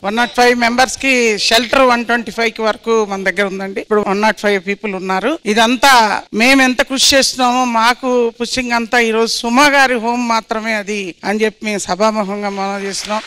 105 మెంబర్స్ కి షెల్టర్ 125 కి వరకు మన దగ్గర ఉందండి. ఇప్పుడు 105 పీపుల్ ఉన్నారు. ఇదంతా మేము ఎంత కృషి చేస్తున్నామో మాకు పుషింగ్ అంతా ఈ రోజు సుమా గారి హోమ్ మాత్రమే అది అని చెప్పి మేము సభాముఖంగా మనం చేస్తున్నాం.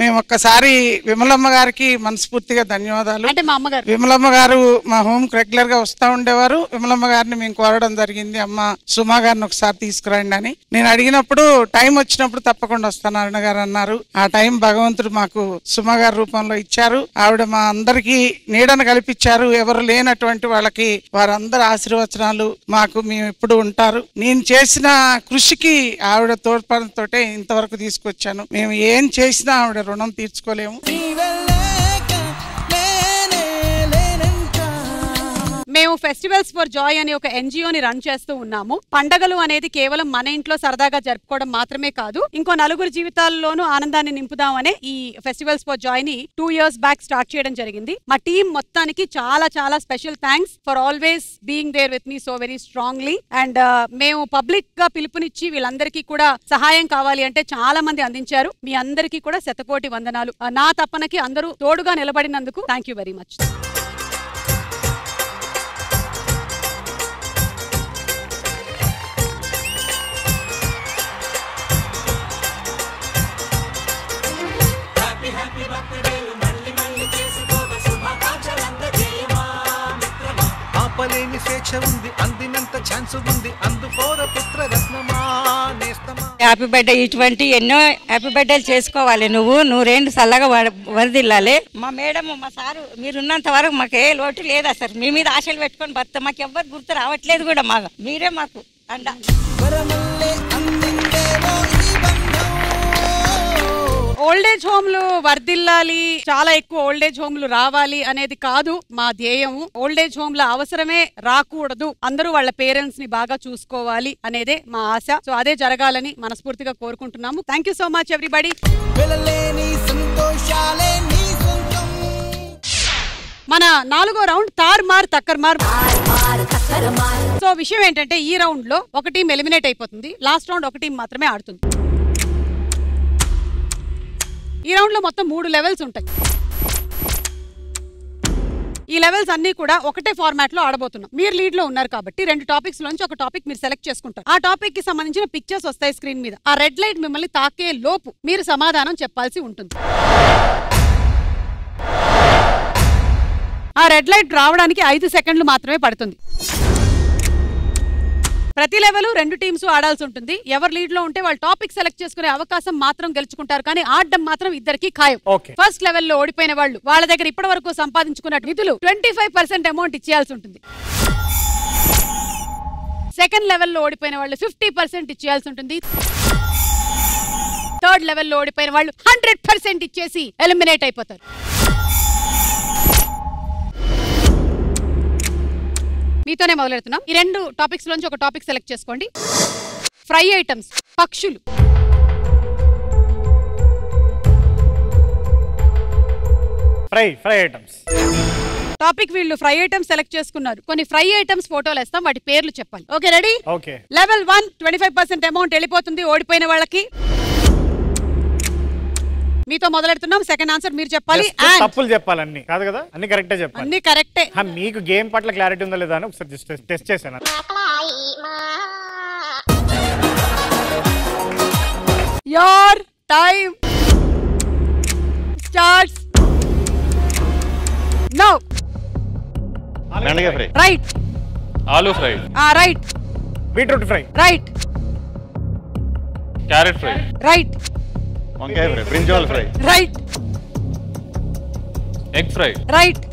మేము ఒక్కసారి విమలమ్మ గారికి మనస్ఫూర్తిగా ధన్యవాదాలు. అంటే మా అమ్మగారు విమలమ్మ గారు మా హోమ్ కి రెగ్యులర్ గా వస్తా ఉండేవారు. విమలమ్మ గారిని మేము కోరడం జరిగింది, అమ్మ సుమా గారిని ఒకసారి తీసుకురండి అని. నేను అడిగినప్పుడు టైం వచ్చినప్పుడు తప్పకుండా వస్తాను అరుణ గారు అన్నారు. ఆ టైం భగవంతుడు మాకు సుమా గారి రూపంలో ఇచ్చారు. ఆవిడ మా అందరికి నీడను కల్పించారు. ఎవరు లేనటువంటి వాళ్ళకి వారందరి ఆశీర్వచనాలు మాకు మేము ఎప్పుడు ఉంటారు. నేను చేసిన కృషికి ఆవిడ తోడ్పడంతోటే ఇంతవరకు తీసుకొచ్చాను. మేము ఏం చేసినా ఆవిడ రుణం తీర్చుకోలేము. మేము ఫెస్టివల్స్ ఫర్ జాయ్ అనే ఒక ఎన్జిఓని రన్ చేస్తూ ఉన్నాము. పండగలు అనేది కేవలం మన ఇంట్లో సరదాగా జరుపుకోవడం మాత్రమే కాదు, ఇంకో నలుగురు జీవితాల్లోనూ ఆనందాన్ని నింపుదామనే ఈ ఫెస్టివల్స్ ఫర్ జాయ్ ని 2 years బ్యాక్ స్టార్ట్ చేయడం జరిగింది. మా టీం మొత్తానికి చాలా చాలా special thanks for always being there with me so very strongly. And మేము పబ్లిక్ గా పిలుపునిచ్చి వీళ్ళందరికీ కూడా సహాయం కావాలి అంటే చాలా మంది అందించారు. మీ అందరికీ కూడా శతకోటి వందనాలు. నా తపనకి అందరూ తోడుగా నిలబడినందుకు థ్యాంక్ యూ వెరీ మచ్. ఆపలేని స్వేచ్ఛ ఉంది, అందినంత ఛాన్స్ ఉంది, అందుకోర పుత్ర రత్నమా నేస్తమా. Happy birthday. ఇటువంటి ఎన్నో హ్యాపీ బర్త్డేలు చేసుకోవాలి. నువ్వు నూరేండు చల్లగా వరదిల్లాలి. మా మేడం మా సారు మీరున్నంత వరకు మాకు ఏ లోటు లేదు. అసలు మీ మీద ఆశలు పెట్టుకొని బతుక మాకు ఎవ్వరు గుర్తు రావట్లేదు కూడా. మాకు మీరే మాకు అండ. ఓల్డేజ్ హోమ్లు వర్ధిల్లాలి, చాలా ఎక్కువ ఓల్డేజ్ హోమ్లు రావాలి అనేది కాదు మా ధ్యేయం. ఓల్డేజ్ హోమ్ల అవసరమే రాకూడదు, అందరూ వాళ్ళ పేరెంట్స్ ని బాగా చూసుకోవాలి అనేదే మా ఆశ. సో అదే జరగాలని మనస్ఫూర్తిగా కోరుకుంటున్నాము. Thank you so much everybody. మన 4వ రౌండ్ తార్మార్ తక్కర్మార్. సో విషయం ఏంటంటే ఈ రౌండ్ లో ఒక టీం ఎలిమినేట్ అయిపోతుంది, లాస్ట్ రౌండ్ ఒక టీం మాత్రమే ఆడుతుంది. ఈ రౌండ్ లో మొత్తం 3 లెవెల్స్ ఉంటాయి. ఈ లెవెల్స్ అన్ని కూడా ఒకటే ఫార్మాట్ లో ఆడబోతున్నాం. మీరు లీడ్ లో ఉన్నారు కాబట్టి 2 టాపిక్స్ లోంచి ఒక టాపిక్ మీరు సెలెక్ట్ చేసుకుంటారు. ఆ టాపిక్ కి సంబంధించిన పిక్చర్స్ వస్తాయి స్క్రీన్ మీద. ఆ రెడ్ లైట్ మిమ్మల్ని తాకే లోపు మీరు సమాధానం చెప్పాల్సి ఉంటుంది. ఆ రెడ్ లైట్ రావడానికి 5 సెకండ్లు మాత్రమే పడుతుంది. ప్రతి లెవెల్ 2 టీమ్స్ ఆడాల్సి ఉంటుంది. ఎవరు లీడ్ లో ఉంటే వాళ్ళు టాపిక్ సెలెక్ట్ చేసుకునే అవకాశం మాత్రం గెలుచుకుంటారు, కానీ ఆడడం మాత్రం ఇద్దరికి ఖాయం. ఫస్ట్ లెవెల్ లో ఓడిపోయిన వాళ్ళు వాళ్ళ దగ్గర ఇప్పటి వరకు సంపాదించుకున్న నిధులు 25% అమౌంట్ ఇచ్చేయాల్సి ఉంటుంది. సెకండ్ లెవెల్ లో ఓడిపోయిన వాళ్ళు 50% ఇచ్చేయాల్సి ఉంటుంది. థర్డ్ లెవెల్ లో ఓడిపోయిన వాళ్ళు 100% ఇచ్చేసి ఎలిమినేట్ అయిపోతారు. మీతోనే మొదలెడుతున్నాం. ఈ 2 టాపిక్స్ లోంచి ఒక టాపిక్ సెలెక్ట్ చేసుకోండి. ఫ్రై ఐటమ్స్, పక్షులు. ఫ్రై ఐటమ్స్ టాపిక్ వీళ్ళు ఫ్రై ఐటమ్స్ సెలెక్ట్ చేసుకున్నారు. కొన్ని ఫ్రై ఐటమ్స్ ఫోటోలు వేస్తాం, వాటి పేర్లు చెప్పాలి. Okay ready? Okay. Level 1 25% amount వెళ్ళిపోతుంది ఓడిపోయిన వాళ్ళకి. మీతో మొదలెడుతున్నాం. సెకండ్ ఆన్సర్ మీరు చెప్పాలి. తప్పులు చెప్పాలి అన్ని కాదు కదా, అన్ని కరెక్టే చెప్పాలి. అన్ని కరెక్టే. మీకు గేమ్ పట్ల క్లారిటీ ఉందా లేదా అని ఒకసారి టెస్ట్ చేశాను. Your time starts now. బెండకాయ ఫ్రై. రైట్. ఆలూ fry. Right. Beetroot fry. Right. Carrot fry. Right. వంకాయ fry. Brinjal fry. Right. Egg fry. Right.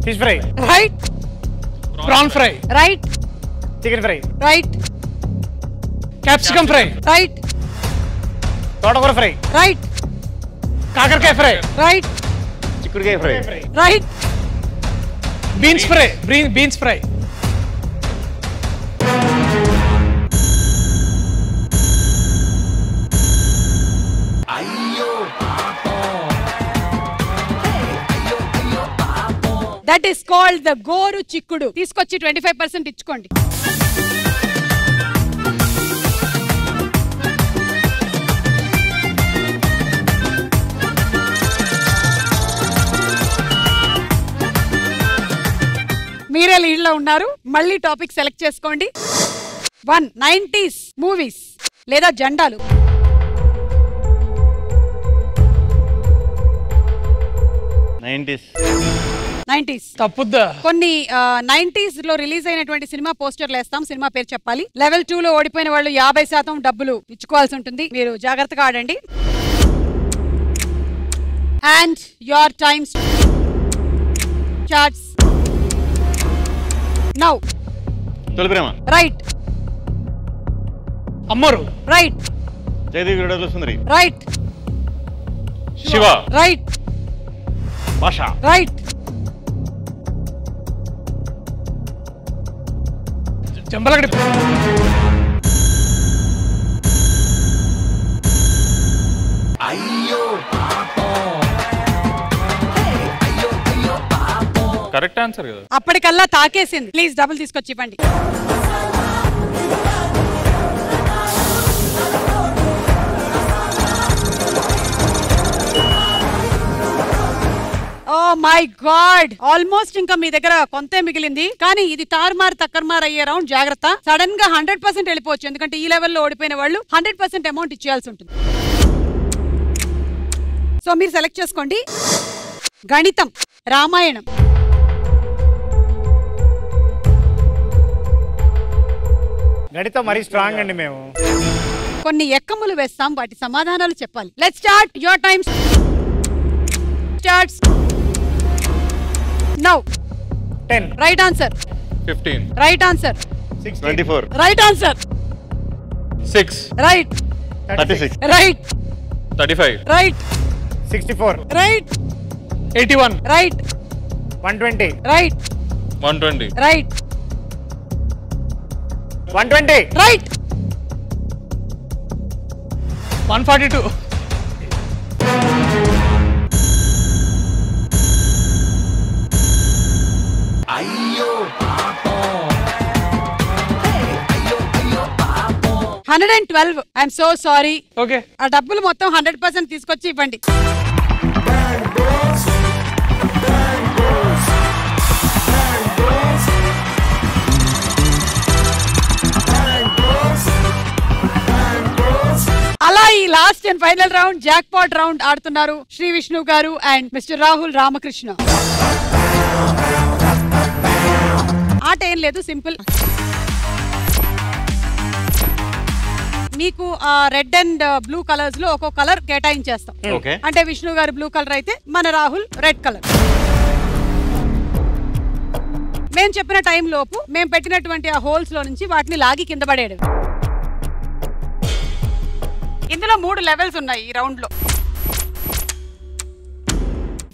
Fish fry. Right. Prawn fry. Right. Chicken fry. Right. Capsicum fry. Right. తోటకూర ఫ్రై. రైట్. కాకరకాయ ఫ్రై. రైట్. చిక్కుడుకాయ fry. Right. Beans fry. Beans fry. That is called the గోరు చిక్కుడు. తీసుకొచ్చి 25% ఇచ్చుకోండి. మీరే లీడ్ లో ఉన్నారు. మళ్ళీ టాపిక్ సెలెక్ట్ చేసుకోండి. 1 90s మూవీస్ లేదా జెండాలు. తప్పుద్దా? కొన్ని 90s లో రిలీజ్ అయినటువంటి సినిమా పోస్టర్లు వేస్తాం. సినిమా పేరు చెప్పాలి. లెవెల్ 2 లో ఓడిపోయిన వాళ్ళు 50% డబ్బులు ఇచ్చుకోవాల్సి ఉంటుంది. మీరు జాగ్రత్తగా ఆడండి. And your time starts now. Tholiprema. Right. అమ్మరు. రైట్. జయదేవి సుందరి. రైట్. శివ. రైట్. భాష. రైట్. చెంబలగడి. అయ్యో కరెక్ట్ ఆన్సర్ కదా. అప్పటికల్లా తాకేసింది. ప్లీజ్ డబుల్ తీసుకొచ్చి ఇవ్వండి. ఓ మై గాడ్, ఆల్మోస్ట్ ఇంకా మీ దగ్గర కొంతే మిగిలింది. కానీ ఇది తారుమారు తక్కర్మారు అయ్యే రౌండ్. జాగ్రత్త. సడన్ గా 100% వెళ్ళిపోవచ్చు. ఎందుకంటే ఈ లెవెల్లో ఓడిపోయిన వాళ్ళు 100% అమౌంట్ ఇచ్చేయాల్సి ఉంటుంది. సో మీరు సెలెక్ట్ చేసుకోండి. గణితం, రామాయణం. గణితం మరీ స్ట్రాంగ్ అండి. మేము కొన్ని ఎక్కములు వేస్తాం, వాటి సమాధానాలు చెప్పాలి. Let's start. Your time starts now. 10. Right answer. 15. Right answer. 24. Right answer. 6. Right. 36. Right. 35. Right. 64. Right. 81. Right. 120. Right. 120. Right. 120. Right. 142. అయ్యో 112. I'm so sorry. ఓకే. ఆ డబ్బులు మొత్తం 100% తీసుకొచ్చి ఇవ్వండి. అలా ఈ last and final round jackpot round ఆడుతున్నారు శ్రీ విష్ణు గారు అండ్ మిస్టర్ రాహుల్ రామకృష్ణ. ఆట ఏం లేదు, సింపుల్. మీకు రెడ్ అండ్ బ్లూ కలర్స్ లో ఒక్కో కలర్ కేటాయించేస్తాం. అంటే విష్ణు గారు బ్లూ కలర్ అయితే మన రాహుల్ రెడ్ కలర్. మేము చెప్పిన టైం లోపు మేము పెట్టినటువంటి ఆ హోల్స్ లో నుంచి వాటిని లాగి కింద పడేయడం. ఇందులో 3 లెవెల్స్ ఉన్నాయి ఈ రౌండ్ లో.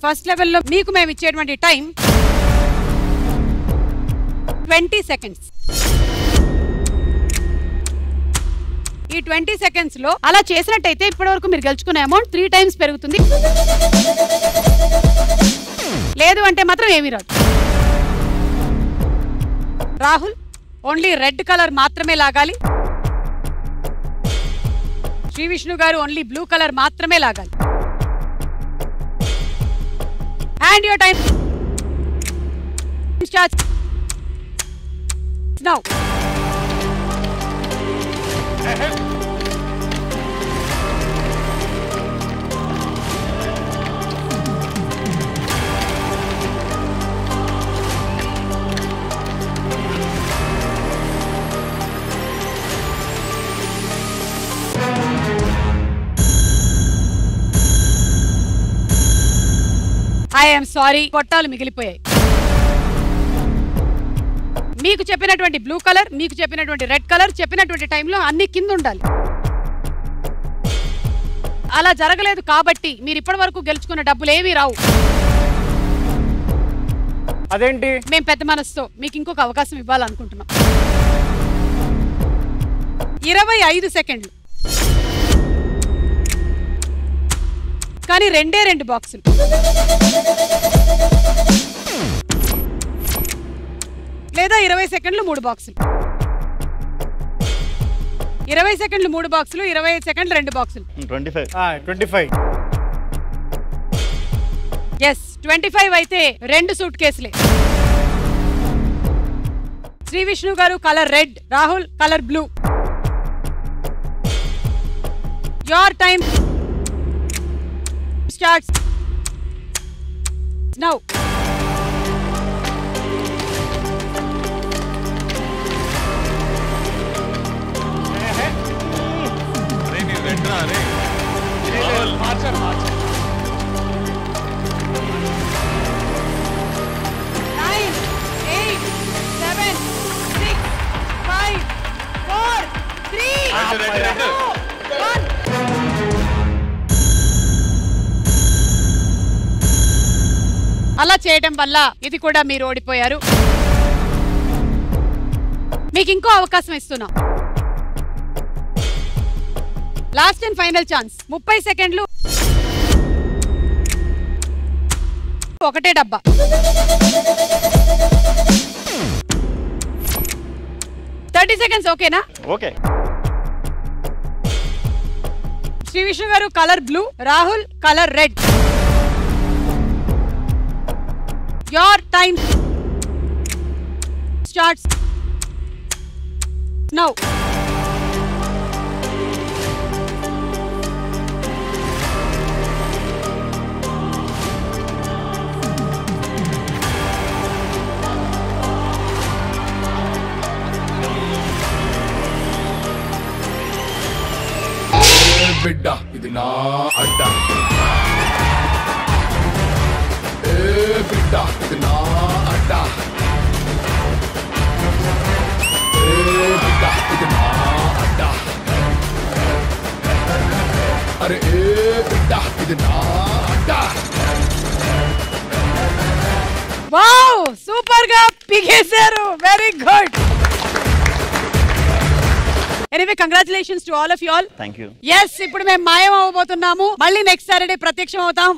ఫస్ట్ లెవెల్ లో మీకు మేము ఇచ్చేటువంటి టైం 20 seconds. ఈ 20 seconds లో అలా చేసినట్టయితే ఇప్పటి వరకు మీరు గెలుచుకునే అమౌంట్ 3 times పెరుగుతుంది. లేదు అంటే మాత్రం ఏమీ రాదు. రాహుల్ ఓన్లీ రెడ్ కలర్ మాత్రమే లాగాలి. శ్రీ విష్ణు గారు ఓన్లీ బ్లూ కలర్ మాత్రమే లాగాలి. And your time starts now. I'm sorry, పొట్టాలు మిగిలిపోయాయి. మీకు చెప్పినటువంటి బ్లూ కలర్, మీకు చెప్పినటువంటి రెడ్ కలర్ చెప్పినటువంటి టైంలో అన్ని కింద ఉండాలి. అలా జరగలేదు కాబట్టి మీరు ఇప్పటి వరకు గెలుచుకున్న డబ్బులు ఏమీ రావు. అదేంటి? మేము పెద్ద మనసుతో మీకు ఇంకొక అవకాశం ఇవ్వాలనుకుంటున్నాం. 25 సెకండ్లు కానీ 2 బాక్సులు. లేదా 20 సెకండ్లు 3 బాక్సులు. 20 సెకండ్లు 3 బాక్సులు, 25 సెకండ్లు 2 బాక్సులు. 25. ఎస్, 25 అయితే 2 సూట్ కేసులే. శ్రీ విష్ణు గారు colour red, Rahul colour blue. Your time starts now. మార్చారు 9, 8, 7, 6, 5, 4, 3, 2, 1. అలా చేయడం వల్ల ఇది కూడా మీరు ఓడిపోయారు. మీకు ఇంకో అవకాశం ఇస్తున్నాం. Last and final chance. 30 సెకండ్లు, ఒకటే డబ్బా. 30 సెకండ్స్ ఓకేనా? ఓకే. శ్రీ విష్ణు గారు colour blue, Rahul colour red. Your time starts now. బిడ్డ ఇది నా అడ్డ, ఏ బిడ్డ ఇది నా అడ్డ, ఏ బిడ్డ ఇది నా అడ్డ, అరే ఏ బిడ్డ ఇది నా అడ్డ. వావ్, సూపర్ గా పిగేశారు. Very good. Anyway congratulations to all of you all. Thank you. yes ఇప్పుడు మేము మాయం అవ్వబోతున్నాము. మళ్ళీ నెక్స్ట్ సాటర్డే ప్రత్యక్షం అవుతాం.